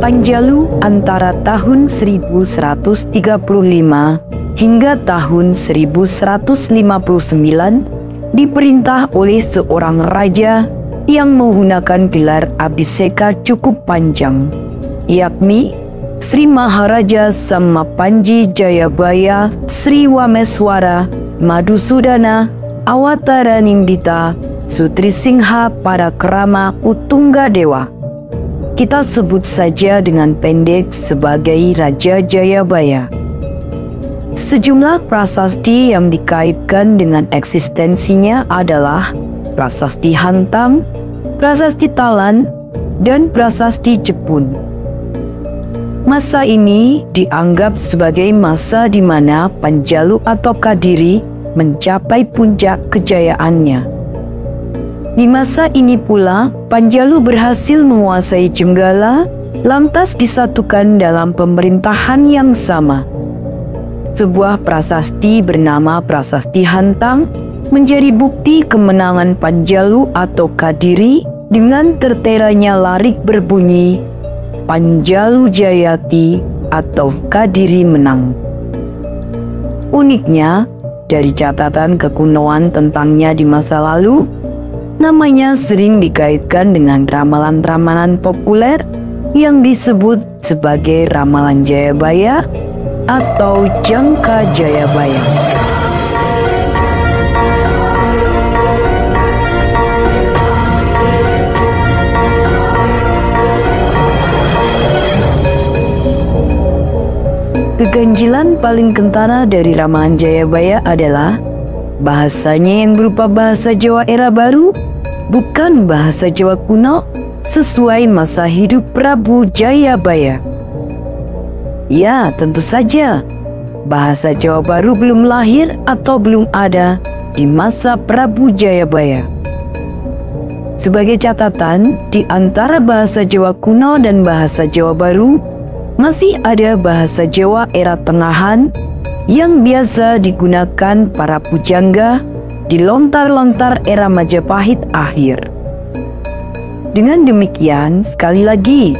Panjalu antara tahun 1135 hingga tahun 1159 diperintah oleh seorang raja yang menggunakan gelar Abhiseka cukup panjang, yakni Sri Maharaja Samapanji Jayabaya Sri Wameswara Madhusudana Awatara Nimbita Sutrisingha Parakrama Utunggadewa. Kita sebut saja dengan pendek sebagai Raja Jayabaya. Sejumlah prasasti yang dikaitkan dengan eksistensinya adalah Prasasti Hantang, Prasasti Talan, dan Prasasti Jepun. Masa ini dianggap sebagai masa di mana Panjalu atau Kadiri mencapai puncak kejayaannya. Di masa ini pula, Panjalu berhasil menguasai Jenggala, lantas disatukan dalam pemerintahan yang sama. Sebuah prasasti bernama Prasasti Hantang menjadi bukti kemenangan Panjalu atau Kadiri dengan terteranya larik berbunyi Panjalu Jayati atau Kadiri menang. Uniknya, dari catatan kekunoan tentangnya di masa lalu, namanya sering dikaitkan dengan ramalan-ramalan populer yang disebut sebagai Ramalan Jayabaya atau Jangka Jayabaya. Keganjilan paling kentara dari Ramalan Jayabaya adalah bahasanya yang berupa bahasa Jawa era baru, bukan bahasa Jawa kuno sesuai masa hidup Prabu Jayabaya. Ya, tentu saja bahasa Jawa baru belum lahir atau belum ada di masa Prabu Jayabaya. Sebagai catatan, di antara bahasa Jawa kuno dan bahasa Jawa baru, masih ada bahasa Jawa era tengahan yang biasa digunakan para pujangga di lontar-lontar era Majapahit akhir. Dengan demikian, sekali lagi,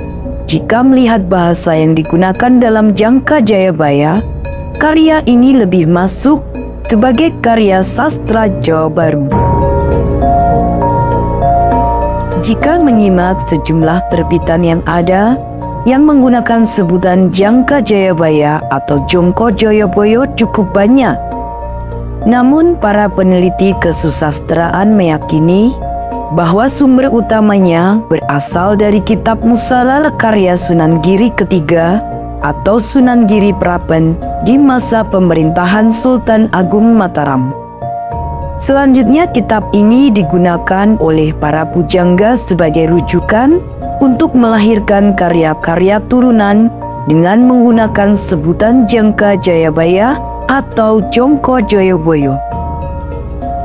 jika melihat bahasa yang digunakan dalam Jangka Jayabaya, karya ini lebih masuk sebagai karya sastra Jawa baru. Jika menyimak sejumlah terbitan yang ada yang menggunakan sebutan Jangka Jayabaya atau Jongko Joyoboyo cukup banyak. Namun para peneliti kesusastraan meyakini bahwa sumber utamanya berasal dari kitab Musalar karya Sunan Giri ketiga atau Sunan Giri Prapen di masa pemerintahan Sultan Agung Mataram. Selanjutnya kitab ini digunakan oleh para pujangga sebagai rujukan untuk melahirkan karya-karya turunan dengan menggunakan sebutan Jangka Jayabaya atau Jongko Joyoboyo.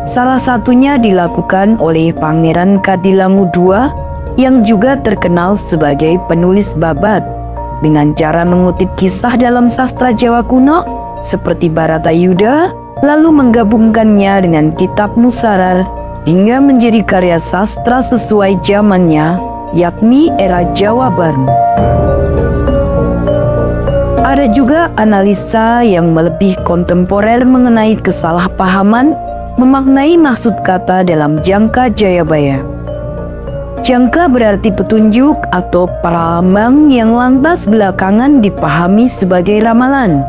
Salah satunya dilakukan oleh Pangeran Kadilangu II yang juga terkenal sebagai penulis babat dengan cara mengutip kisah dalam sastra Jawa kuno seperti Baratayuda lalu menggabungkannya dengan kitab Musarar hingga menjadi karya sastra sesuai zamannya, yakni era Jawa Baru. Ada juga analisa yang lebih kontemporer mengenai kesalahpahaman memaknai maksud kata dalam Jangka Jayabaya. Jangka berarti petunjuk atau pralambang yang lantas belakangan dipahami sebagai ramalan.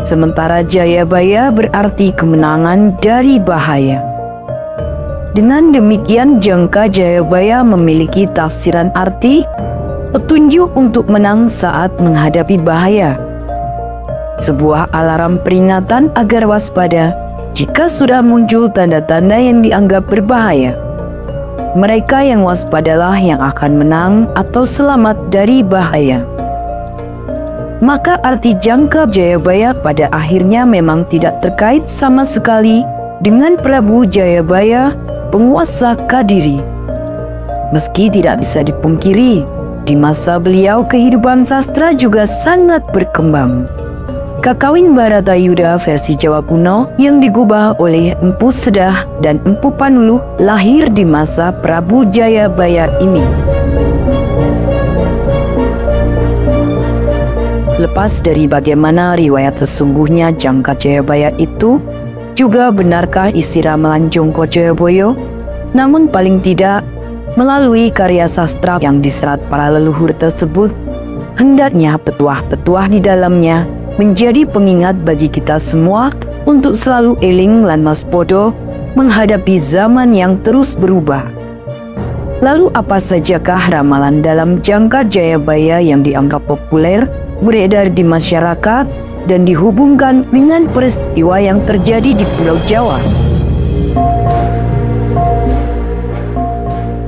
Sementara Jayabaya berarti kemenangan dari bahaya. Dengan demikian Jangka Jayabaya memiliki tafsiran arti petunjuk untuk menang saat menghadapi bahaya. Sebuah alarm peringatan agar waspada jika sudah muncul tanda-tanda yang dianggap berbahaya. Mereka yang waspadalah yang akan menang atau selamat dari bahaya. Maka arti Jangka Jayabaya pada akhirnya memang tidak terkait sama sekali dengan Prabu Jayabaya, penguasa Kadiri. Meski tidak bisa dipungkiri, di masa beliau kehidupan sastra juga sangat berkembang. Kakawin Baratayuda versi Jawa kuno yang digubah oleh Empu Sedah dan Empu Panuluh lahir di masa Prabu Jayabaya ini. Lepas dari bagaimana riwayat sesungguhnya Jangka Jayabaya itu, juga benarkah isi ramalan Jongko Joyoboyo? Namun paling tidak, melalui karya sastra yang diserat para leluhur tersebut, hendaknya petuah-petuah di dalamnya menjadi pengingat bagi kita semua untuk selalu eling lan waspada menghadapi zaman yang terus berubah. Lalu apa sajakah ramalan dalam Jangka Jayabaya yang dianggap populer, beredar di masyarakat, dan dihubungkan dengan peristiwa yang terjadi di Pulau Jawa?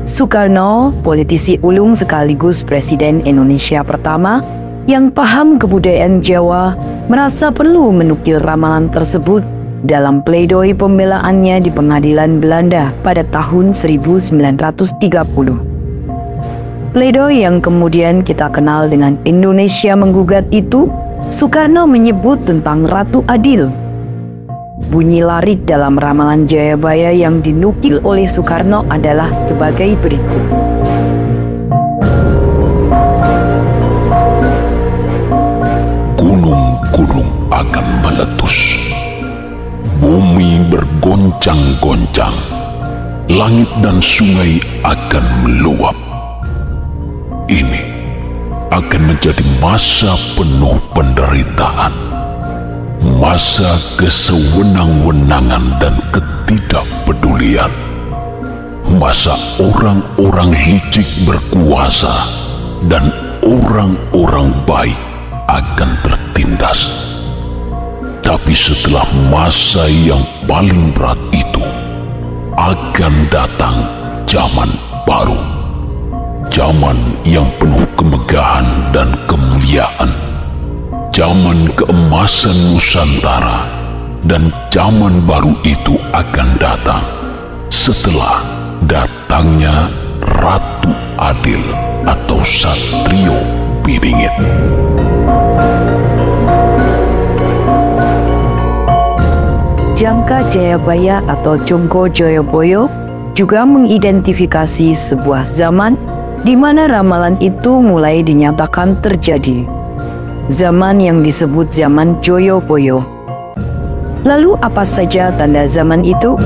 Soekarno, politisi ulung sekaligus Presiden Indonesia pertama yang paham kebudayaan Jawa, merasa perlu menukil ramalan tersebut dalam pledoi pembelaannya di pengadilan Belanda pada tahun 1930. Pledoi yang kemudian kita kenal dengan Indonesia Menggugat itu, Soekarno menyebut tentang Ratu Adil. Bunyi larik dalam ramalan Jayabaya yang dinukil oleh Soekarno adalah sebagai berikut. Gunung-gunung akan meletus, bumi bergoncang-goncang, langit dan sungai akan meluap. Ini akan menjadi masa penuh penderitaan, masa kesewenang-wenangan dan ketidakpedulian, masa orang-orang licik berkuasa dan orang-orang baik akan tertindas. Tapi setelah masa yang paling berat itu, akan datang zaman baru, zaman yang penuh kemegahan dan kemuliaan, zaman keemasan Nusantara. Dan zaman baru itu akan datang setelah datangnya Ratu Adil atau Satrio Piningit. Jangka Jayabaya atau Jongko Joyoboyo juga mengidentifikasi sebuah zaman di mana ramalan itu mulai dinyatakan terjadi. Zaman yang disebut zaman Joyoboyo. Lalu apa saja tanda zaman itu?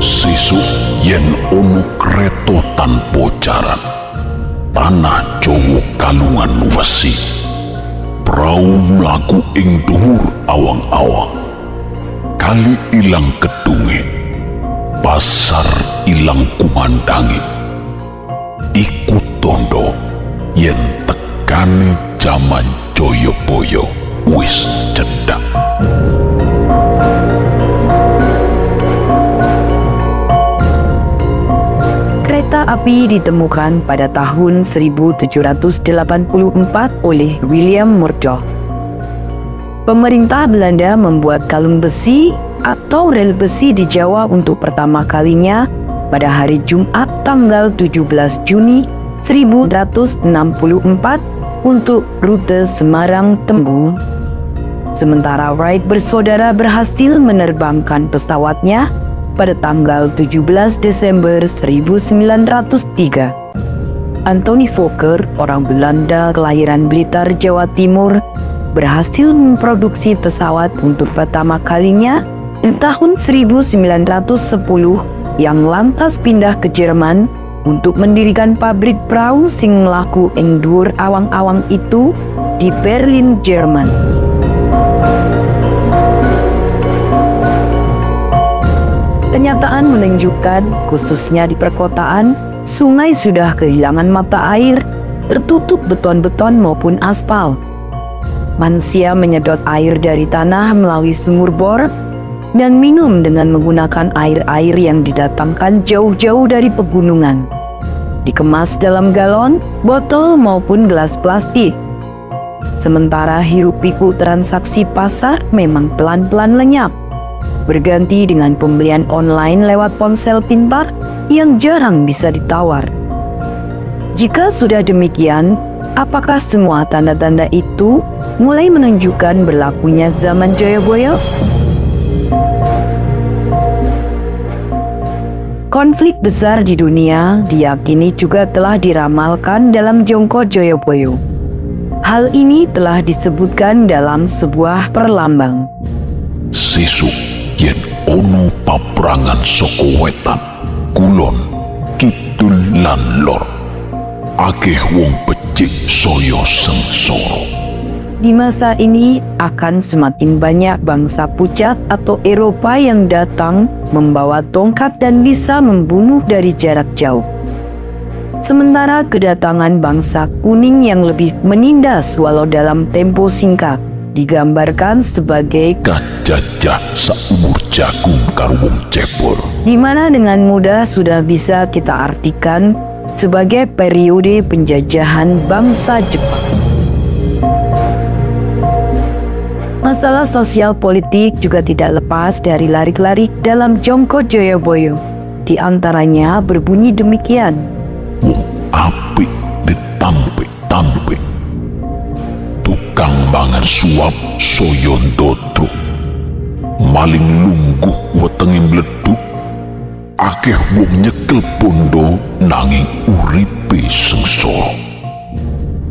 Sesuk yen ono kreto tanpa jaran, tanah Jawa kalungan wesi, prau mlaku ing dhuwur awang-awang, kali ilang kedunge, pasar ilang kumandangi. Iku tondo yen tekane jaman Joyoboyo wis cedhak. Kereta api ditemukan pada tahun 1784 oleh William Murdoch. Pemerintah Belanda membuat kalung besi atau rel besi di Jawa untuk pertama kalinya pada hari Jumat tanggal 17 Juni 1864 untuk rute Semarang-Tembu. Sementara Wright bersaudara berhasil menerbangkan pesawatnya pada tanggal 17 Desember 1903. Anthony Fokker, orang Belanda kelahiran Blitar, Jawa Timur, berhasil memproduksi pesawat untuk pertama kalinya di tahun 1910 yang lantas pindah ke Jerman untuk mendirikan pabrik prau sing mlaku ing dhuwur awang-awang itu di Berlin, Jerman. Kenyataan menunjukkan, khususnya di perkotaan, sungai sudah kehilangan mata air, tertutup beton-beton maupun aspal. Manusia menyedot air dari tanah melalui sumur bor dan minum dengan menggunakan air-air yang didatangkan jauh-jauh dari pegunungan. Dikemas dalam galon, botol maupun gelas plastik. Sementara hiruk-pikuk transaksi pasar memang pelan-pelan lenyap, berganti dengan pembelian online lewat ponsel pintar yang jarang bisa ditawar. Jika sudah demikian, apakah semua tanda-tanda itu mulai menunjukkan berlakunya zaman Joyoboyo? Konflik besar di dunia diyakini juga telah diramalkan dalam Jongko Joyoboyo. Hal ini telah disebutkan dalam sebuah perlambang. Sesuk yen ono paprangan saka wetan, kulon, kidul lan lor, akeh wong becik saya sengsara. Di masa ini akan semakin banyak bangsa pucat atau Eropa yang datang membawa tongkat dan bisa membunuh dari jarak jauh. Sementara kedatangan bangsa kuning yang lebih menindas walau dalam tempo singkat digambarkan sebagai kajajah saumur jagung karo wong cebol, di mana dengan mudah sudah bisa kita artikan sebagai periode penjajahan bangsa Jepang. Masalah sosial politik juga tidak lepas dari larik-larik dalam Jongko Joyoboyo. Di antaranya berbunyi demikian. Wong apik ditampik-tampik, tukang mangan suap saya ndodrok, maling lungguh wetenge mleduk, akeh wong nyekel bondo nanging uripe sengsara.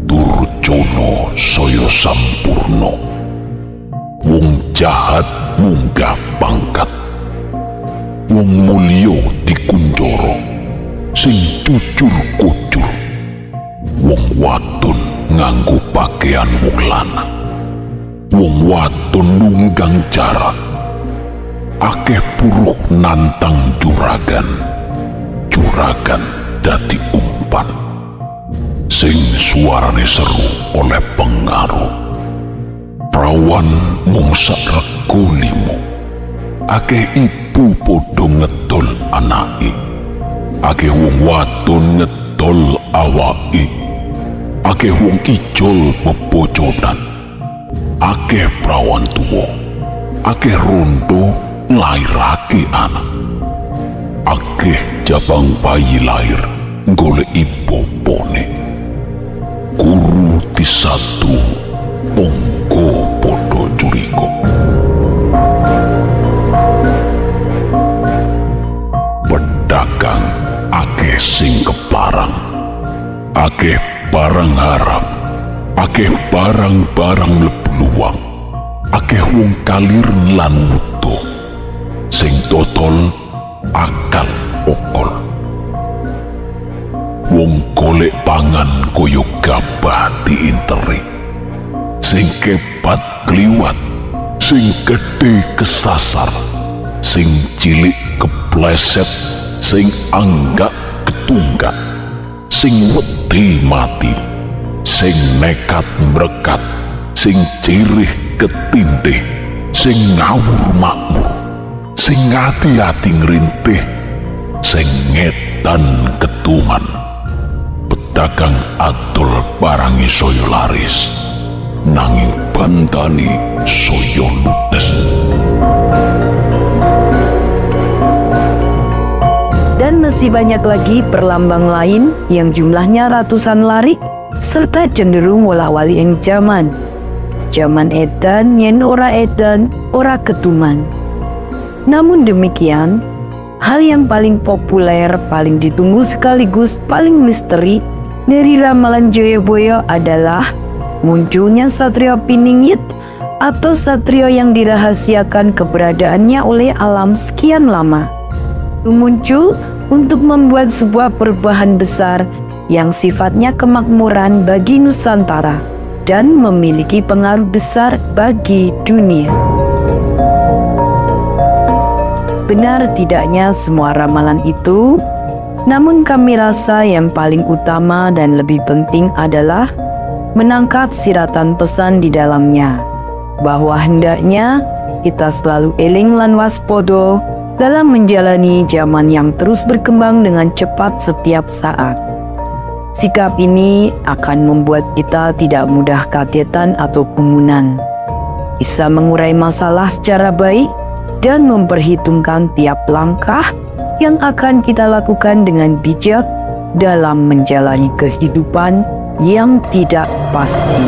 Durjana saya sampurna, wong jahat munggah pangkat, wong mulya dikunjara, sing jujur kucur, wong wadon nganggo pakaian wong lanang, wong wadon nunggang jarak, akeh puruh nantang juragan, juragan dadi umpan, sing suarane seru oleh pengaruh. Prawan mung sak rego limo, akeh ibu padha ngedol anake, akeh wong wadon ngedol awake, akeh wong ijol bebojonan, akeh prawan tuwa, akeh rondo nglairake anak, akeh jabang bayi lahir goleki bopone, guru disatu pongko podo curiga. Pedagang akeh sing keparang, akeh barang haram, akeh barang-barang mlebu luwang, akeh wong kalir lan wudo, sing dodol akal okol. Wong golek pangan koyo gabah diinteri, sing kebat kliwat, sing gedhe kesasar, sing cilik kepleset, sing anggak ketunggak, sing wedi mati, sing nekat mbrekat, sing cirih ketindih, sing ngawur makmur, sing ati-ati ngrintih, sing ngedan ketuman. Pedagang adol barangi saya laris, nanging bandani saya ludes. Dan masih banyak lagi perlambang lain yang jumlahnya ratusan larik serta cenderung wola-wali yang zaman. Zaman edan yen ora edan, ora ketuman. Namun demikian, hal yang paling populer, paling ditunggu sekaligus paling misteri dari ramalan Joyoboyo adalah munculnya Satrio Piningit atau satrio yang dirahasiakan keberadaannya oleh alam sekian lama. Muncul untuk membuat sebuah perubahan besar yang sifatnya kemakmuran bagi Nusantara dan memiliki pengaruh besar bagi dunia. Benar tidaknya semua ramalan itu, namun kami rasa yang paling utama dan lebih penting adalah menangkap siratan pesan di dalamnya, bahwa hendaknya kita selalu eling lan waspodo dalam menjalani zaman yang terus berkembang dengan cepat setiap saat. Sikap ini akan membuat kita tidak mudah kagetan atau kerumunan, bisa mengurai masalah secara baik, dan memperhitungkan tiap langkah yang akan kita lakukan dengan bijak dalam menjalani kehidupan yang tidak pasti.